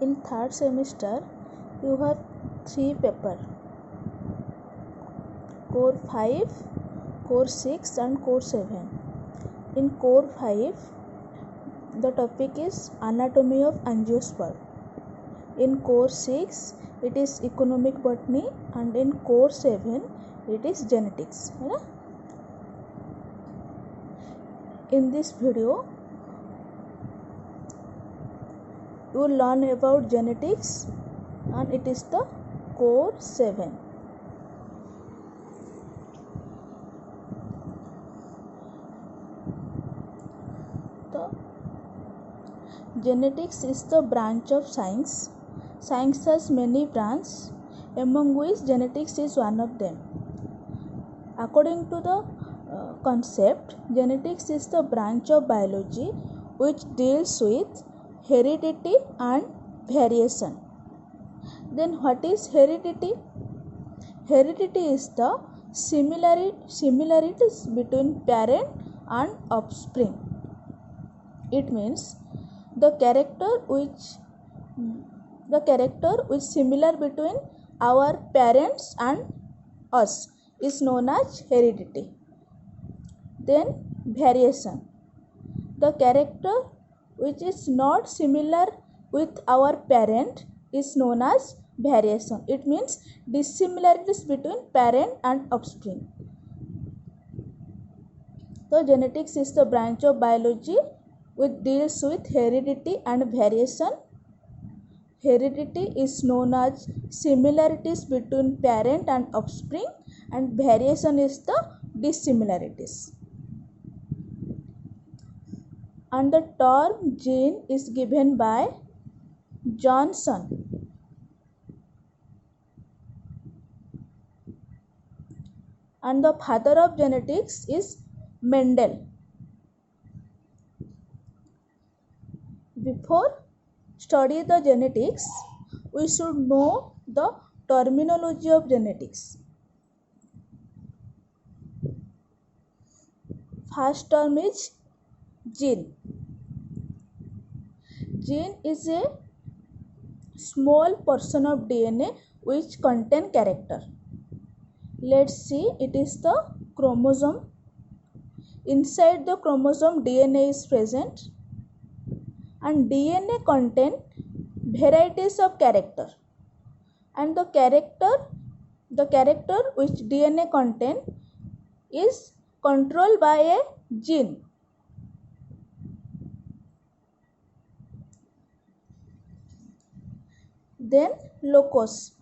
In third semester you have 3 paper, core 5, core 6 and core 7. In core 5 the topic is anatomy of angiosperm. In core 6 it is economic botany and in core 7 it is genetics. In this video you will learn about genetics and it is the core 7. So genetics is the branch of science. Science has many branches, among which genetics is one of them. According to the concept, genetics is the branch of biology which deals with heredity and variation. Then what is heredity? Heredity is the similarities between parent and offspring. It means the character which similar between our parents and us is known as heredity. Then variation. The character which is not similar with our parent is known as variation. It means dissimilarities between parent and offspring. So genetics is the branch of biology which deals with heredity and variation. Heredity is known as similarities between parent and offspring and variation is the dissimilarities. And the term gene is given by Johnson. And the father of genetics is Mendel. Before study the genetics, we should know the terminology of genetics. First term is gene. Gene is a small portion of DNA which contain character. Let's see, it is the chromosome. Inside the chromosome which is present and DNA contain varieties of character and the character which DNA contain is controlled by a gene. Then locus.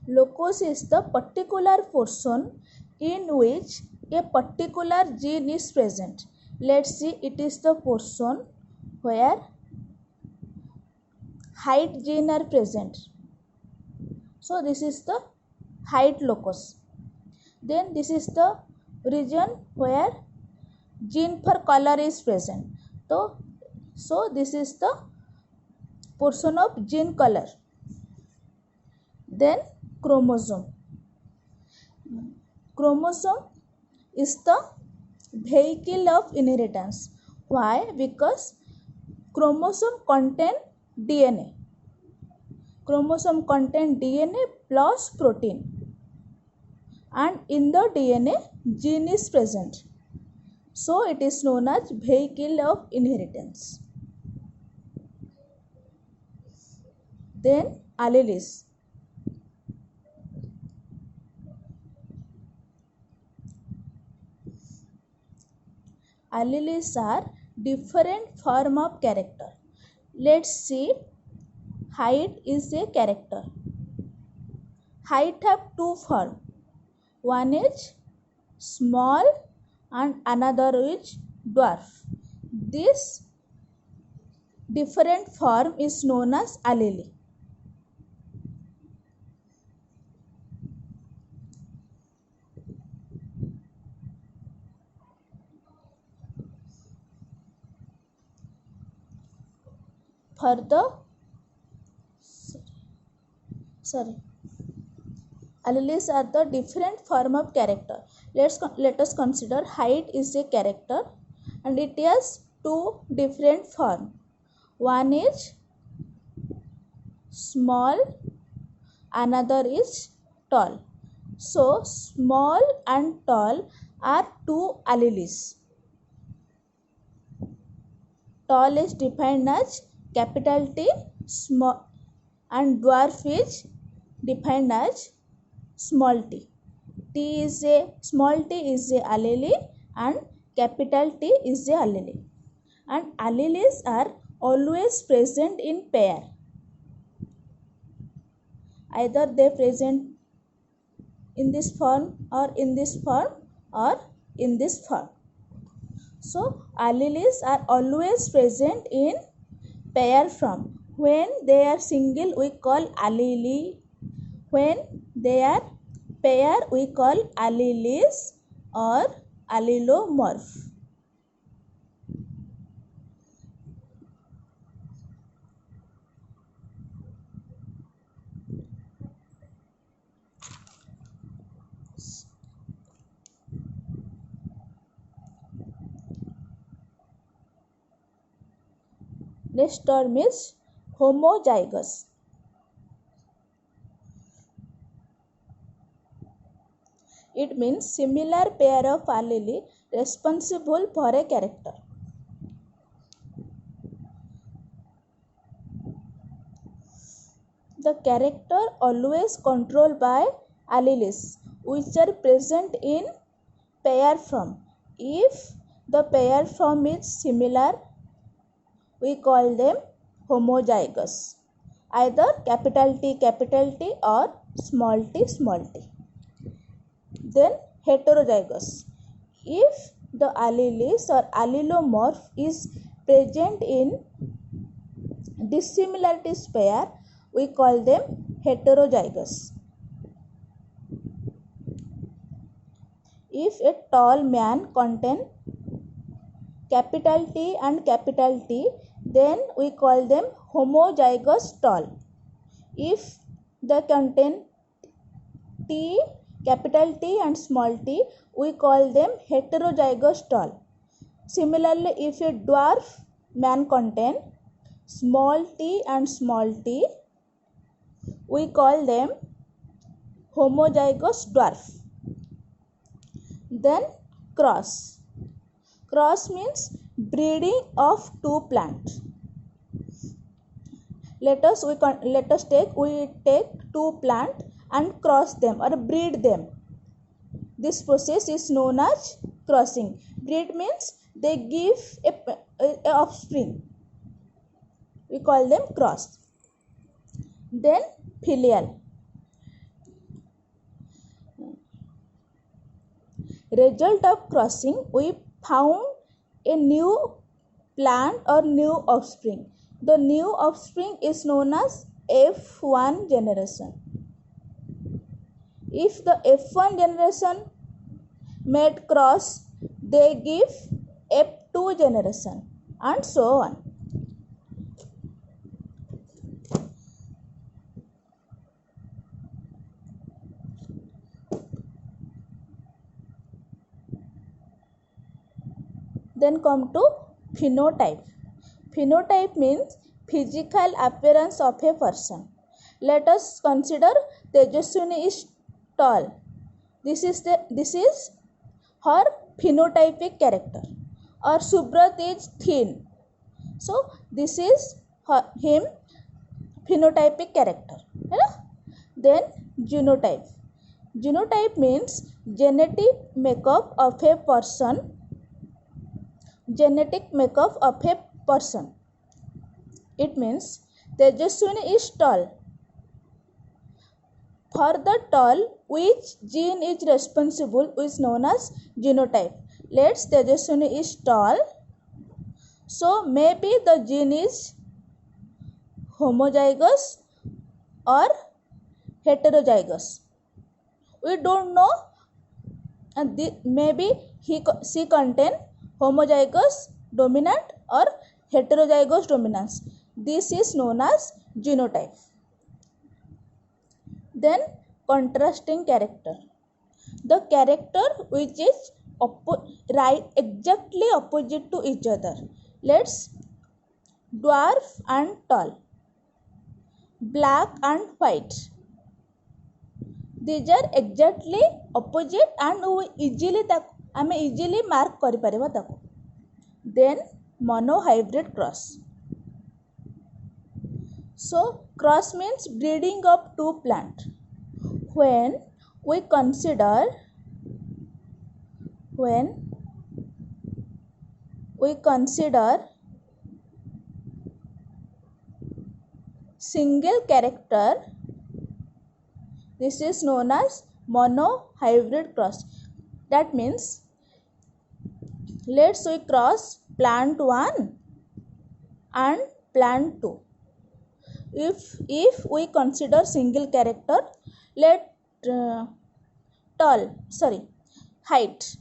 Locus is the particular portion in which a particular gene is present. Let's see, it is the portion where height gene are present. So this is the height locus. Then this is the region where gene for color is present. So this is the portion of gene color. Then chromosome. Chromosome is the vehicle of inheritance. Why? Because chromosome contain DNA. Chromosome contain DNA plus protein. And in the DNA, gene is present. So it is known as vehicle of inheritance. Then alleles. Alleles are different form of character. Let's see, height is a character. Height have two forms. One is small and another is dwarf. This different form is known as allele. For the alleles are the different form of character. Let us consider height is a character and it has two different form. One is small, another is tall. So small and tall are two alleles. Tall is defined as capital T, small, and dwarf is defined as small t. Small t is a allele and capital T is a allele. And alleles are always present in pair. Either they present in this form or in this form or in this form. So alleles are always present in pair form. When they are single we call allele. When they are pair we call alleles or allelomorph. Next term is homozygous. It means similar pair of allele responsible for a character. The character always controlled by alleles which are present in pair form. If the pair form is similar, we call them homozygous. Either capital T or small t. Then heterozygous. If the alleles or allelomorph is present in dissimilarities pair, we call them heterozygous. If a tall man contain capital T and capital T, then we call them homozygous tall. If they contain T, capital T and small t, we call them heterozygous tall. Similarly, if a dwarf man contain small t and small t, we call them homozygous dwarf. Then cross. Cross means breeding of two plants. Let us take two plants and cross them or breed them. This process is known as crossing. Breed means they give a offspring. We call them cross. Then filial. Result of crossing, we found a new plant or new offspring. The new offspring is known as F1 generation. If the F1 generation made cross, they give F2 generation and so on. Then come to phenotype. Phenotype means physical appearance of a person. Let us consider Tejaswini is tall. This is her phenotypic character. Or Subrat is thin. So this is him phenotypic character. Then genotype. Genotype means genetic makeup of a person. Genetic makeup of a person. It means Tejaswini is tall. For the tall, which gene is responsible is known as genotype. Let's Tejaswini is tall. So maybe the gene is homozygous or heterozygous. We don't know. Maybe she contain homozygous dominant or heterozygous dominance. This is known as genotype. Then contrasting character. The character which is exactly opposite to each other. Let's dwarf and tall. black and white. These are exactly opposite and we easily mark kari pariba taku. Then monohybrid cross. So cross means breeding of two plants. When we consider single character, this is known as monohybrid cross. That means let's we cross plant 1 and plant 2. If we consider single character, let height,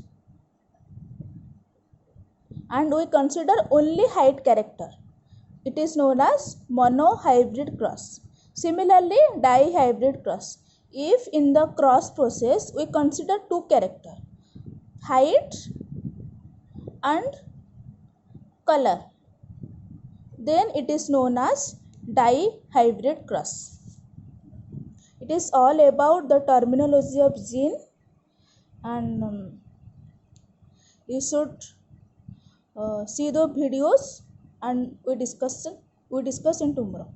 and we consider only height character, it is known as monohybrid cross. Similarly, dihybrid cross, if in the cross process we consider two character, height and color, then it is known as dihybrid cross. It is all about the terminology of gene, and you should see the videos, and we discuss in tomorrow.